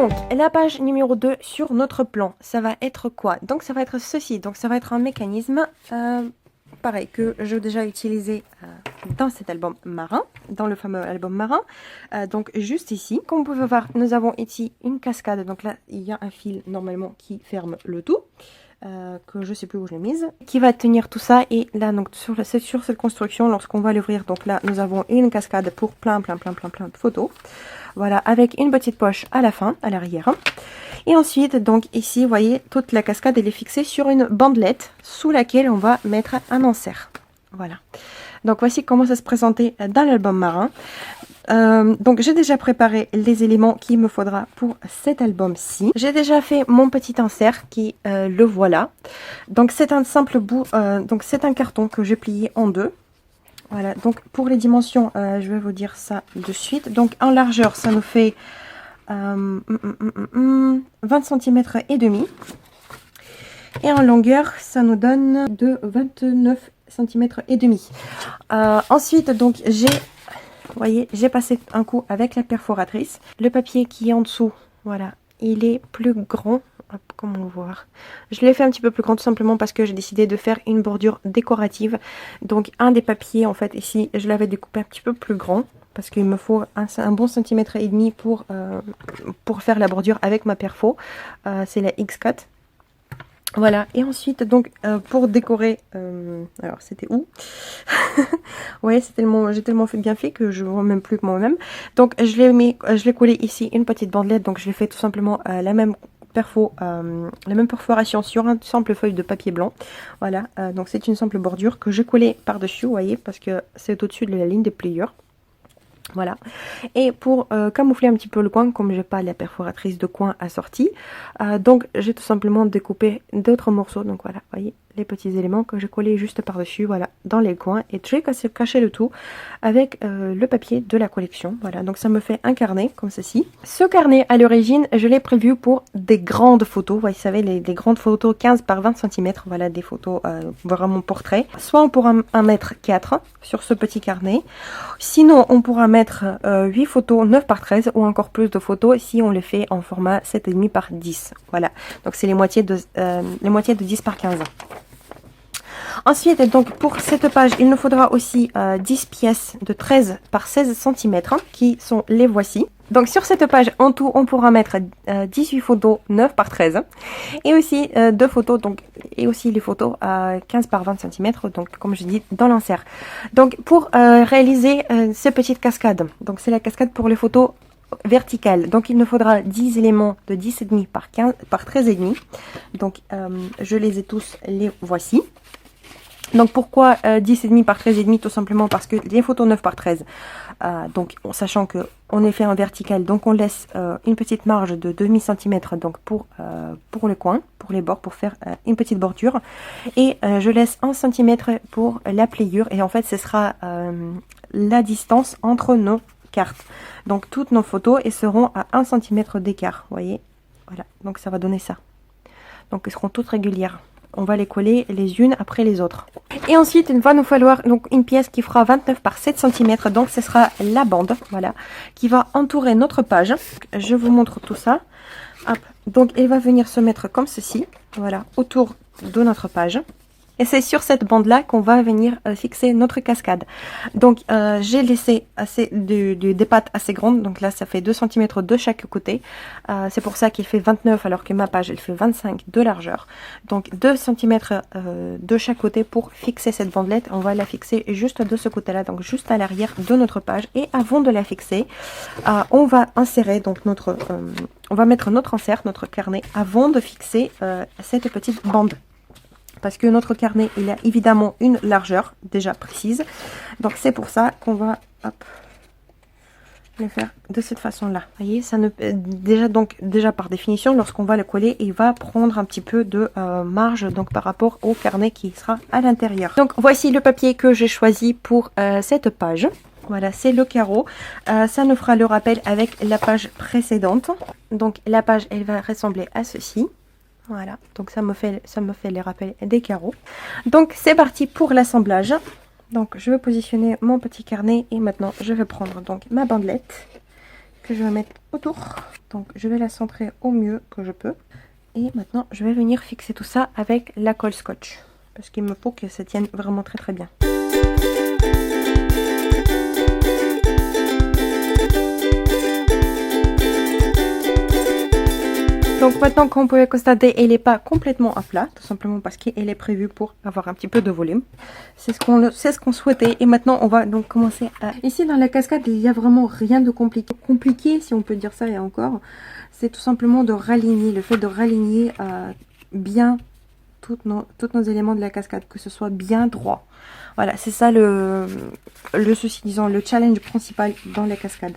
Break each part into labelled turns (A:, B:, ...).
A: Donc, la page numéro 2 sur notre plan, ça va être quoi? Donc, ça va être ceci. Donc, ça va être un mécanisme, pareil, que j'ai déjà utilisé dans cet album marin, dans le fameux album marin. Donc, juste ici, comme vous pouvez voir, nous avons ici une cascade. Donc là, il y a un fil, normalement, qui ferme le tout. Que je sais plus où je l'ai mise, qui va tenir tout ça. Et là, donc sur cette construction, lorsqu'on va l'ouvrir, donc là, nous avons une cascade pour plein de photos. Voilà, avec une petite poche à la fin, à l'arrière. Et ensuite, donc ici, vous voyez, toute la cascade, elle est fixée sur une bandelette sous laquelle on va mettre un insert. Voilà. Donc voici comment ça se présentait dans l'album marin. Donc j'ai déjà préparé les éléments qu'il me faudra pour cet album-ci. J'ai déjà fait mon petit insert qui le voilà. Donc c'est un simple bout, donc c'est un carton que j'ai plié en deux. Voilà, donc pour les dimensions, je vais vous dire ça de suite. Donc en largeur, ça nous fait 20 cm et demi. Et en longueur, ça nous donne de 29 cm et demi. Ensuite, donc vous voyez, j'ai passé un coup avec la perforatrice. Le papier qui est en dessous, voilà, il est plus grand. Hop, comment voir? Je l'ai fait un petit peu plus grand tout simplement parce que j'ai décidé de faire une bordure décorative. Donc un des papiers, en fait, ici, je l'avais découpé un petit peu plus grand parce qu'il me faut un bon centimètre et demi pour faire la bordure avec ma perfo. C'est la X-Cut. Voilà, et ensuite, donc, pour décorer, alors c'était où? Ouais, j'ai tellement fait bien fait que je ne vois même plus que moi-même. Donc, je l'ai collé ici une petite bandelette, donc je l'ai fait tout simplement la même perforation sur une simple feuille de papier blanc. Voilà, donc c'est une simple bordure que j'ai collée par-dessus, vous voyez, parce que c'est au-dessus de la ligne des pliures. Voilà, et pour camoufler un petit peu le coin, comme j'ai pas la perforatrice de coin assortie, donc j'ai tout simplement découpé d'autres morceaux. Donc voilà, vous voyez les petits éléments que j'ai collés juste par dessus, voilà, dans les coins, et j'ai caché le tout avec le papier de la collection. Voilà, donc ça me fait un carnet comme ceci. Ce carnet à l'origine, je l'ai prévu pour des grandes photos, vous savez, les grandes photos 15 par 20 cm, voilà, des photos vraiment portrait. Soit on pourra en mettre 4 sur ce petit carnet, sinon on pourra mettre 8 photos 9 par 13 ou encore plus de photos si on les fait en format 7,5 par 10. Voilà, donc c'est les moitiés de 10 par 15. Ensuite, donc pour cette page, il nous faudra aussi 10 pièces de 13 par 16 cm qui sont les voici. Donc sur cette page, en tout, on pourra mettre 18 photos 9 par 13 et aussi 2 photos, donc, et aussi les photos à 15 par 20 cm, donc comme je dis, dans l'insert. Donc pour réaliser ces petites cascades, donc c'est la cascade pour les photos verticales. Donc il nous faudra 10 éléments de 10,5 par 15 par 13,5. Donc je les ai tous, les voici. Donc pourquoi 10,5 par 13,5? Tout simplement parce que les photos 9 par 13, donc sachant que on est fait en vertical, donc on laisse une petite marge de demi centimètre donc pour le coin, pour les bords, pour faire une petite bordure, et je laisse 1 centimètre pour la pliure, et en fait ce sera la distance entre nos cartes. Donc toutes nos photos elles seront à 1 centimètre d'écart, vous voyez, voilà, donc ça va donner ça. Donc elles seront toutes régulières. On va les coller les unes après les autres. Et ensuite, il va nous falloir donc une pièce qui fera 29 par 7 cm. Donc, ce sera la bande, voilà, qui va entourer notre page. Je vous montre tout ça. Hop. Donc, elle va venir se mettre comme ceci, voilà, autour de notre page. Et c'est sur cette bande-là qu'on va venir fixer notre cascade. Donc, j'ai laissé des pattes assez grandes. Donc là, ça fait 2 cm de chaque côté. C'est pour ça qu'il fait 29 alors que ma page, elle fait 25 de largeur. Donc, 2 cm de chaque côté pour fixer cette bandelette. On va la fixer juste de ce côté-là, donc juste à l'arrière de notre page. Et avant de la fixer, on va insérer donc on va mettre notre insert, notre carnet, avant de fixer cette petite bande. Parce que notre carnet, il a évidemment une largeur déjà précise. Donc c'est pour ça qu'on va le faire de cette façon-là. Vous voyez, ça ne déjà par définition, lorsqu'on va le coller, il va prendre un petit peu de marge donc par rapport au carnet qui sera à l'intérieur. Donc voici le papier que j'ai choisi pour cette page. Voilà, c'est le carreau. Ça nous fera le rappel avec la page précédente. Donc la page, elle va ressembler à ceci. Voilà, donc ça me fait les rappels des carreaux. Donc c'est parti pour l'assemblage. Donc je vais positionner mon petit carnet et maintenant je vais prendre donc ma bandelette que je vais mettre autour. Donc je vais la centrer au mieux que je peux. Et maintenant je vais venir fixer tout ça avec la colle scotch. Parce qu'il me faut que ça tienne vraiment très très bien. Donc maintenant, comme vous pouvez constater, elle n'est pas complètement à plat, tout simplement parce qu'elle est prévue pour avoir un petit peu de volume. C'est ce qu'on souhaitait. Et maintenant, on va donc commencer à... Ici, dans la cascade, il n'y a vraiment rien de compliqué. Compliqué, si on peut dire ça, et encore, c'est tout simplement de raligner, le fait de raligner bien tous nos éléments de la cascade, que ce soit bien droit. Voilà, c'est ça le souci, disons, le challenge principal dans la cascade.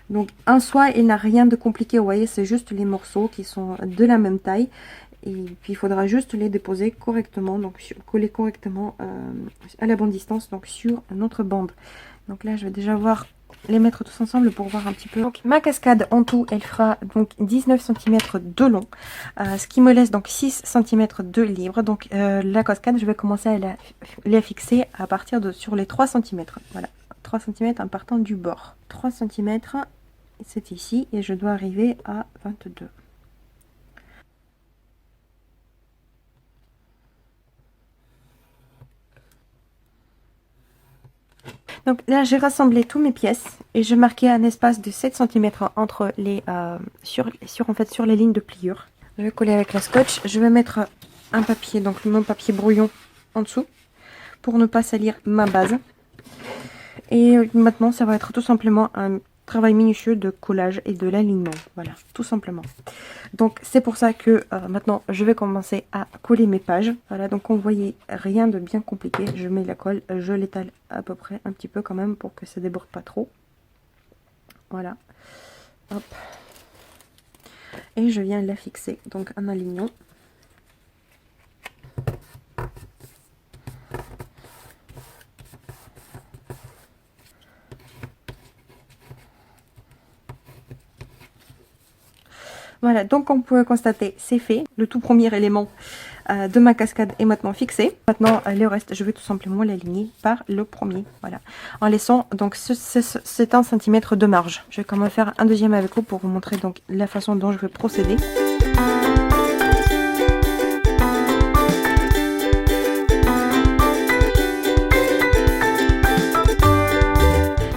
A: Donc en soi, il n'a rien de compliqué, vous voyez, c'est juste les morceaux qui sont de la même taille. Et puis il faudra juste les déposer correctement, donc coller correctement à la bonne distance, donc sur notre bande. Donc là, je vais déjà les mettre tous ensemble pour voir un petit peu. Donc ma cascade en tout, elle fera donc 19 cm de long, ce qui me laisse donc 6 cm de libre. Donc la cascade, je vais commencer à la fixer à partir de sur les 3 cm. Voilà, 3 cm en partant du bord. 3 cm, c'est ici, et je dois arriver à 22. Donc là, j'ai rassemblé toutes mes pièces et je marquais un espace de 7 cm entre les sur les lignes de pliure. Je vais coller avec la scotch. Je vais mettre un papier, donc mon papier brouillon en dessous pour ne pas salir ma base. Et maintenant, ça va être tout simplement un travail minutieux de collage et de l'alignement. Voilà, tout simplement. Donc c'est pour ça que maintenant je vais commencer à coller mes pages. Voilà, donc on voyait rien de bien compliqué. Je mets la colle, je l'étale à peu près un petit peu quand même pour que ça déborde pas trop. Voilà. Hop. Et je viens la fixer donc en alignant. Voilà, donc comme vous pouvez constater, c'est fait. Le tout premier élément de ma cascade est maintenant fixé. Maintenant, le reste, je vais tout simplement l'aligner par le premier. Voilà, en laissant donc c'est 1 cm de marge. Je vais quand même faire un deuxième avec vous pour vous montrer donc la façon dont je vais procéder.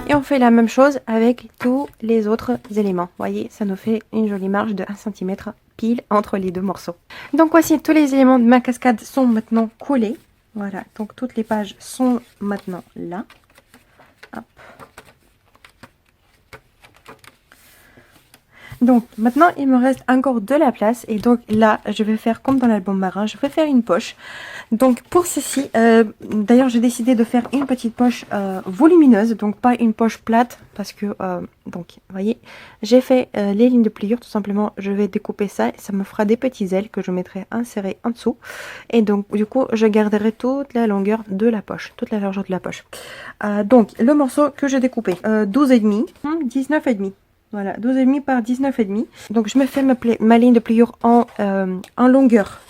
A: Et on fait la même chose avec tous les autres éléments. Vous voyez, ça nous fait une jolie marge de 1 cm pile entre les deux morceaux. Donc voici, tous les éléments de ma cascade sont maintenant collés. Voilà, donc toutes les pages sont maintenant là. Hop. Donc maintenant il me reste encore de la place et donc là je vais faire comme dans l'album marin, je vais faire une poche. Donc pour ceci, d'ailleurs j'ai décidé de faire une petite poche volumineuse, donc pas une poche plate parce que donc vous voyez j'ai fait les lignes de pliure tout simplement. Je vais découper ça et ça me fera des petits ailes que je mettrai insérées en dessous et donc du coup je garderai toute la longueur de la poche, toute la largeur de la poche. Donc le morceau que j'ai découpé 12,5, 19,5. Voilà, 12,5 par 19,5. Donc je me fais ma ligne de pliure en longueur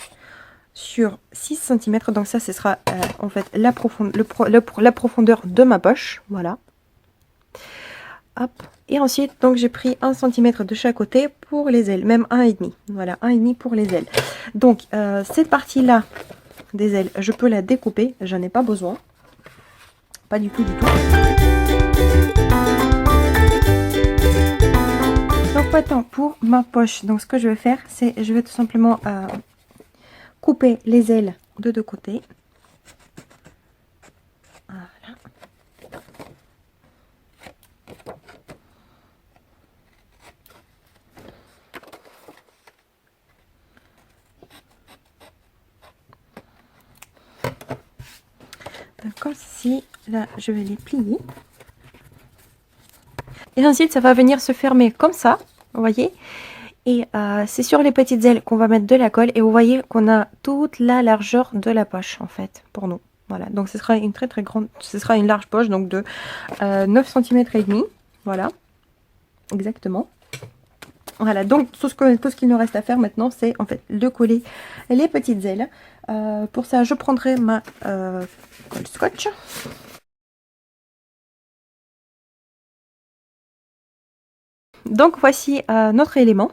A: sur 6 cm. Donc ça, ce sera en fait la profondeur de ma poche. Voilà. Hop. Et ensuite, donc j'ai pris 1 cm de chaque côté pour les ailes, même 1,5. Voilà, 1,5 pour les ailes. Donc cette partie-là des ailes, je peux la découper. J'en ai pas besoin. Pas du tout, du tout. Donc maintenant pour ma poche, donc ce que je vais faire, c'est je vais tout simplement couper les ailes de deux côtés. Voilà. Donc comme ceci, là je vais les plier. Et ensuite ça va venir se fermer comme ça, vous voyez. Et c'est sur les petites ailes qu'on va mettre de la colle. Et vous voyez qu'on a toute la largeur de la poche en fait pour nous. Voilà, donc ce sera une très grande, ce sera une large poche donc de 9 cm et demi. Voilà, exactement. Voilà, donc tout ce qu'il nous reste à faire maintenant, c'est en fait de coller les petites ailes. Pour ça, je prendrai ma colle scotch. Donc voici notre élément.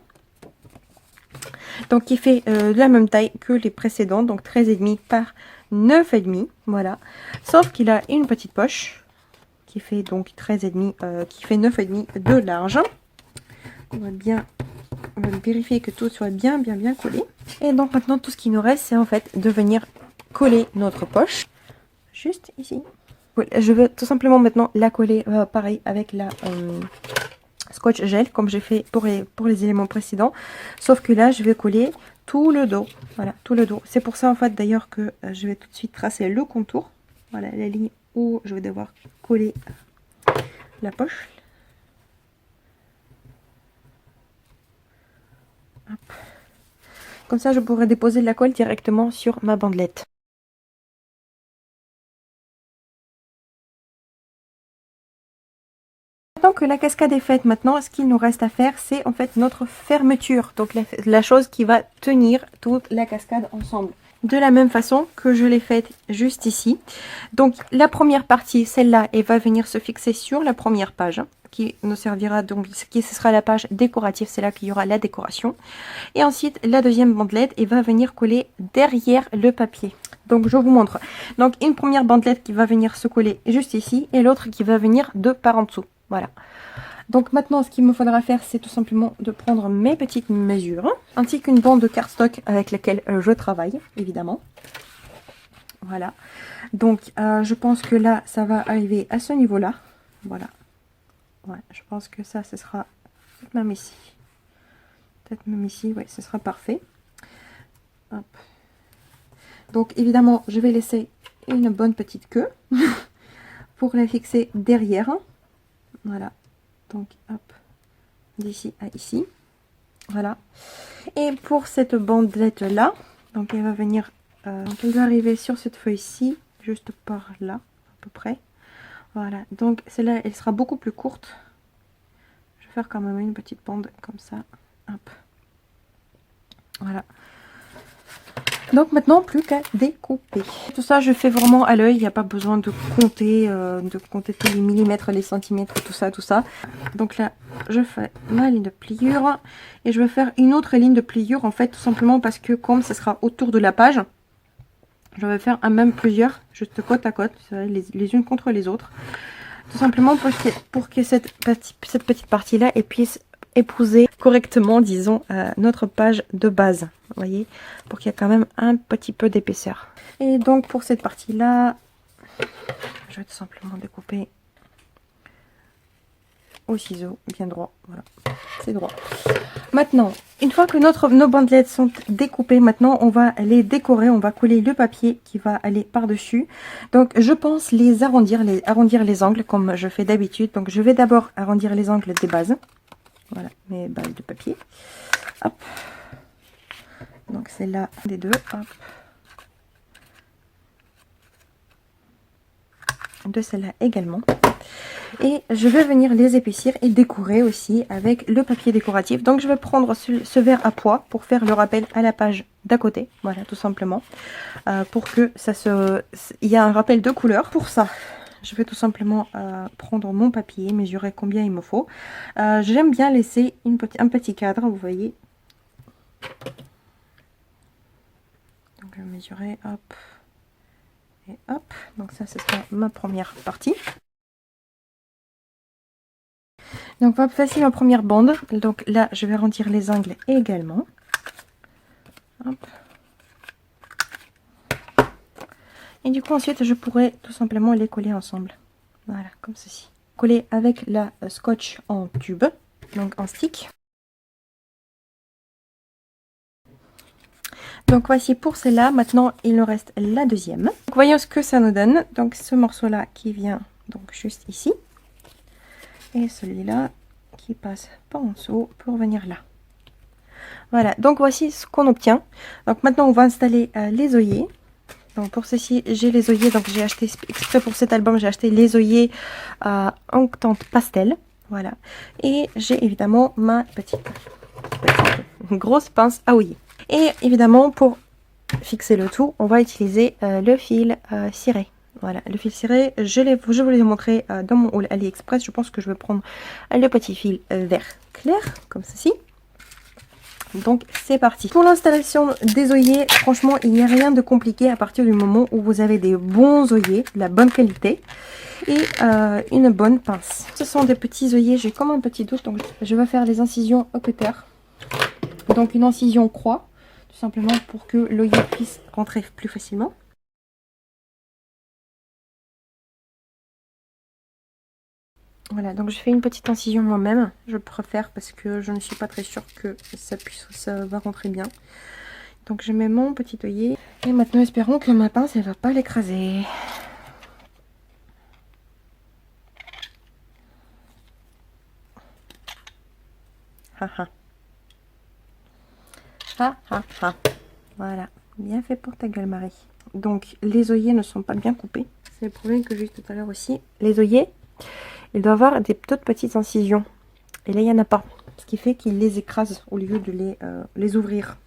A: Donc qui fait de la même taille que les précédents, donc 13,5 par 9,5, voilà. Sauf qu'il a une petite poche qui fait donc 13,5, qui fait 9,5 de large. On va vérifier que tout soit bien collé. Et donc maintenant tout ce qui nous reste, c'est en fait de venir coller notre poche, juste ici. Je veux tout simplement maintenant la coller pareil avec la scotch gel comme j'ai fait pour les éléments précédents, sauf que là je vais coller tout le dos, voilà, tout le dos. C'est pour ça en fait d'ailleurs que je vais tout de suite tracer le contour, voilà la ligne où je vais devoir coller la poche. Hop. Comme ça je pourrai déposer de la colle directement sur ma bandelette. Maintenant que la cascade est faite, maintenant ce qu'il nous reste à faire, c'est en fait notre fermeture, donc la chose qui va tenir toute la cascade ensemble. De la même façon que je l'ai faite juste ici. Donc la première partie, celle-là, elle va venir se fixer sur la première page, qui nous servira donc, ce sera la page décorative, c'est là qu'il y aura la décoration. Et ensuite la deuxième bandelette, elle va venir coller derrière le papier. Donc je vous montre. Donc une première bandelette qui va venir se coller juste ici et l'autre qui va venir de par en dessous. Voilà. Donc maintenant, ce qu'il me faudra faire, c'est tout simplement de prendre mes petites mesures, ainsi qu'une bande de cardstock avec laquelle je travaille, évidemment. Voilà. Donc, je pense que là, ça va arriver à ce niveau-là. Voilà. Ouais, je pense que ça, ce sera peut-être même ici. Peut-être même ici, oui, ce sera parfait. Hop. Donc, évidemment, je vais laisser une bonne petite queue pour la fixer derrière. Voilà. Donc, hop, d'ici à ici. Voilà. Et pour cette bandelette là, donc elle va venir, donc elle doit arriver sur cette feuille-ci, juste par là, à peu près. Voilà. Donc celle-là, elle sera beaucoup plus courte. Je vais faire quand même une petite bande comme ça. Hop. Voilà. Donc maintenant, plus qu'à découper. Tout ça, je fais vraiment à l'œil. Il n'y a pas besoin de compter tous les millimètres, les centimètres, tout ça, tout ça. Donc là, je fais ma ligne de pliure. Et je vais faire une autre ligne de pliure, en fait, tout simplement parce que comme ce sera autour de la page, je vais faire même plusieurs, juste côte à côte, les unes contre les autres. Tout simplement pour que cette petite partie-là puisse épouser correctement, disons, notre page de base, vous voyez, pour qu'il y ait quand même un petit peu d'épaisseur. Et donc pour cette partie-là, je vais tout simplement découper au ciseau, bien droit, voilà, c'est droit. Maintenant, une fois que nos bandelettes sont découpées, maintenant on va les décorer, on va coller le papier qui va aller par-dessus. Donc je pense les arrondir les angles comme je fais d'habitude. Donc je vais d'abord arrondir les angles des bases. Voilà, mes bases de papier. Hop. Donc c'est là des deux. Hop. De celle-là également. Et je vais venir les épaissir et décorer aussi avec le papier décoratif. Donc je vais prendre ce verre à pois pour faire le rappel à la page d'à côté. Voilà, tout simplement. Pour que il y a un rappel de couleur. Pour ça, je vais tout simplement prendre mon papier, mesurer combien il me faut. J'aime bien laisser un petit cadre, vous voyez. Donc je vais mesurer, hop. Et hop. Donc ça, ce sera ma première partie. Donc voici ma première bande. Donc là, je vais arrondir les angles également. Hop. Et du coup, ensuite, je pourrais tout simplement les coller ensemble. Voilà, comme ceci. Coller avec la scotch en tube, donc en stick. Donc voici pour celle-là. Maintenant, il nous reste la deuxième. Donc, voyons ce que ça nous donne. Donc ce morceau-là qui vient donc juste ici. Et celui-là qui passe par en dessous pour venir là. Voilà, donc voici ce qu'on obtient. Donc maintenant, on va installer les œillets. Donc pour ceci, j'ai les œillets, donc j'ai acheté exprès pour cet album, j'ai acheté les œillets en teinte pastel, voilà. Et j'ai évidemment ma petite grosse pince à ouiller. Et évidemment, pour fixer le tout, on va utiliser le fil ciré, voilà. Voilà, le fil ciré, je vous l'ai montré dans mon haul AliExpress. Je pense que je vais prendre le petit fil vert clair, comme ceci. Donc c'est parti. Pour l'installation des œillets, franchement, il n'y a rien de compliqué à partir du moment où vous avez des bons œillets, de la bonne qualité et une bonne pince. Ce sont des petits œillets, j'ai comme un petit doute, donc je vais faire les incisions au cutter. Donc une incision croix, tout simplement pour que l'œillet puisse rentrer plus facilement. Voilà, donc je fais une petite incision moi-même, je préfère parce que je ne suis pas très sûre que ça va rentrer bien. Donc je mets mon petit œillet et maintenant espérons que ma pince elle va pas l'écraser. Haha. Ha. Voilà, bien fait pour ta gueule Marie. Donc les œillets ne sont pas bien coupés, c'est le problème que j'ai eu tout à l'heure aussi. Les œillets, il doit avoir des toutes petites incisions. Et là, il n'y en a pas. Ce qui fait qu'il les écrase au lieu de les ouvrir.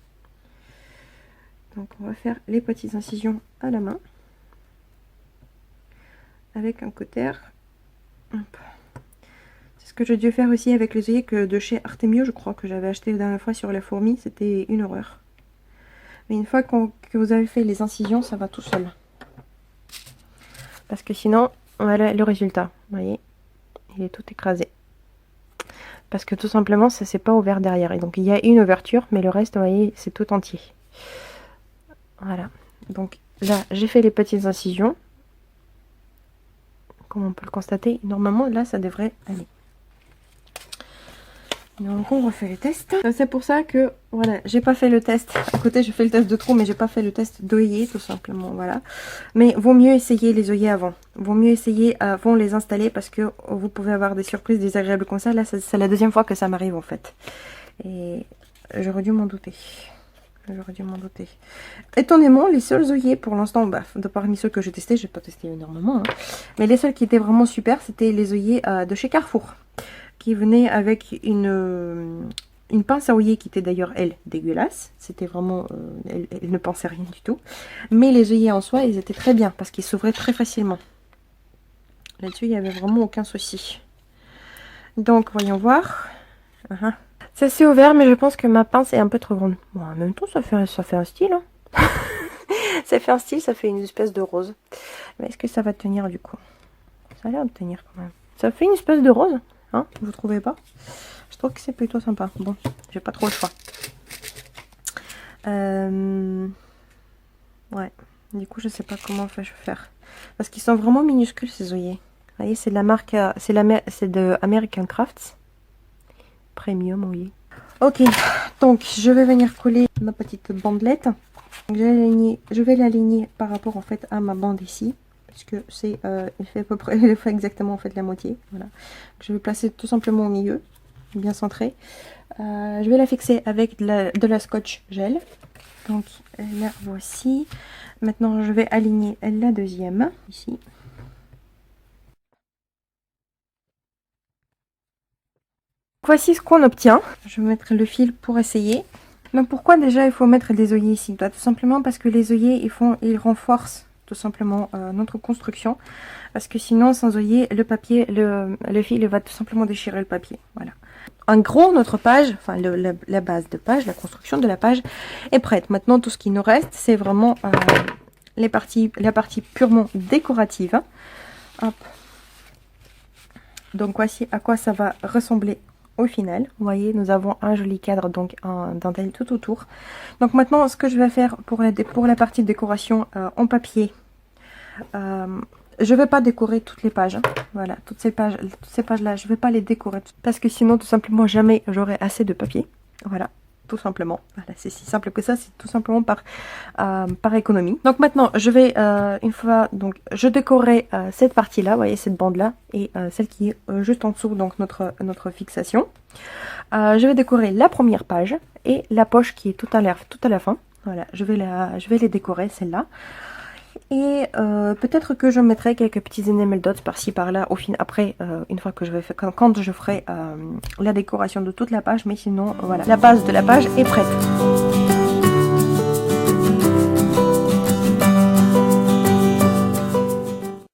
A: Donc, on va faire les petites incisions à la main. Avec un cutter. C'est ce que j'ai dû faire aussi avec les œillets de chez Artemio. Je crois que j'avais acheté la dernière fois sur la fourmi. C'était une horreur. Mais une fois que vous avez fait les incisions, ça va tout seul. Parce que sinon, voilà le résultat. Vous voyez, il est tout écrasé. Parce que tout simplement, ça s'est pas ouvert derrière. Et donc, il y a une ouverture, mais le reste, vous voyez, c'est tout entier. Voilà. Donc, là, j'ai fait les petites incisions. Comme on peut le constater, normalement, là, ça devrait aller. Donc, on refait le test. C'est pour ça que, voilà, j'ai pas fait le test. À côté, j'ai fait le test de trou, mais j'ai pas fait le test d'œillet, tout simplement, voilà. Mais vaut mieux essayer les œillets avant. Vaut mieux essayer avant les installer parce que vous pouvez avoir des surprises désagréables comme ça. Là, c'est la deuxième fois que ça m'arrive, en fait. Et j'aurais dû m'en douter. J'aurais dû m'en douter. Étonnamment, les seuls œillets pour l'instant, bah, de parmi ceux que j'ai testés, j'ai pas testé énormément, hein, mais les seuls qui étaient vraiment super, c'était les œillets de chez Carrefour, qui venaient avec une pince à œillet qui était d'ailleurs, elle, dégueulasse. C'était vraiment, elle ne pensait rien du tout. Mais les œillets en soi, ils étaient très bien, parce qu'ils s'ouvraient très facilement. Là-dessus, il n'y avait vraiment aucun souci. Donc, voyons voir. Ça s'est ouvert, mais je pense que ma pince est un peu trop grande. Bon, en même temps, ça fait un style. Hein. Ça fait un style, ça fait une espèce de rose. Mais est-ce que ça va tenir du coup? Ça a l'air de tenir quand même. Ça fait une espèce de rose, hein? Vous trouvez pas? Je trouve que c'est plutôt sympa. Bon, j'ai pas trop le choix. Ouais. Du coup, je sais pas comment je vais faire. Parce qu'ils sont vraiment minuscules ces œillets. Vous voyez, c'est de la marque, c'est de American Crafts. Premium, oui. Ok, donc je vais venir coller ma petite bandelette. Je vais l'aligner par rapport en fait à ma bande ici, parce que c'est, elle fait à peu près, elle fait exactement en fait la moitié. Voilà. Je vais placer tout simplement au milieu, bien centré. Je vais la fixer avec de la scotch gel. Donc la voici. Maintenant je vais aligner la deuxième ici. Voici ce qu'on obtient. Je vais mettre le fil pour essayer. Donc pourquoi déjà il faut mettre des œillets ici? Bah, tout simplement parce que les œillets ils renforcent tout simplement notre construction. Parce que sinon sans œillets le papier, le fil va tout simplement déchirer le papier. Voilà. En gros notre page, enfin la base de page, la construction de la page est prête. Maintenant tout ce qui nous reste c'est vraiment la partie purement décorative. Hop. Donc voici à quoi ça va ressembler au final. Vous voyez, nous avons un joli cadre, donc un dentelle tout autour. Donc maintenant, ce que je vais faire pour la partie décoration en papier, je vais pas décorer toutes les pages. Hein. Voilà, toutes ces pages-là, je vais pas les décorer parce que sinon, tout simplement, jamais j'aurai assez de papier. Voilà. Tout simplement, voilà, c'est si simple que ça, c'est tout simplement par économie. Donc maintenant, je vais, une fois, donc je décorerai cette partie-là, vous voyez, cette bande-là, et celle qui est juste en dessous, donc notre fixation. Je vais décorer la première page, et la poche qui est tout à la fin. Voilà, je vais les décorer, celle-là. Et peut-être que je mettrai quelques petits enamel dots par-ci par-là au fin après, une fois que je vais faire, quand je ferai la décoration de toute la page. Mais sinon, voilà, la base de la page est prête.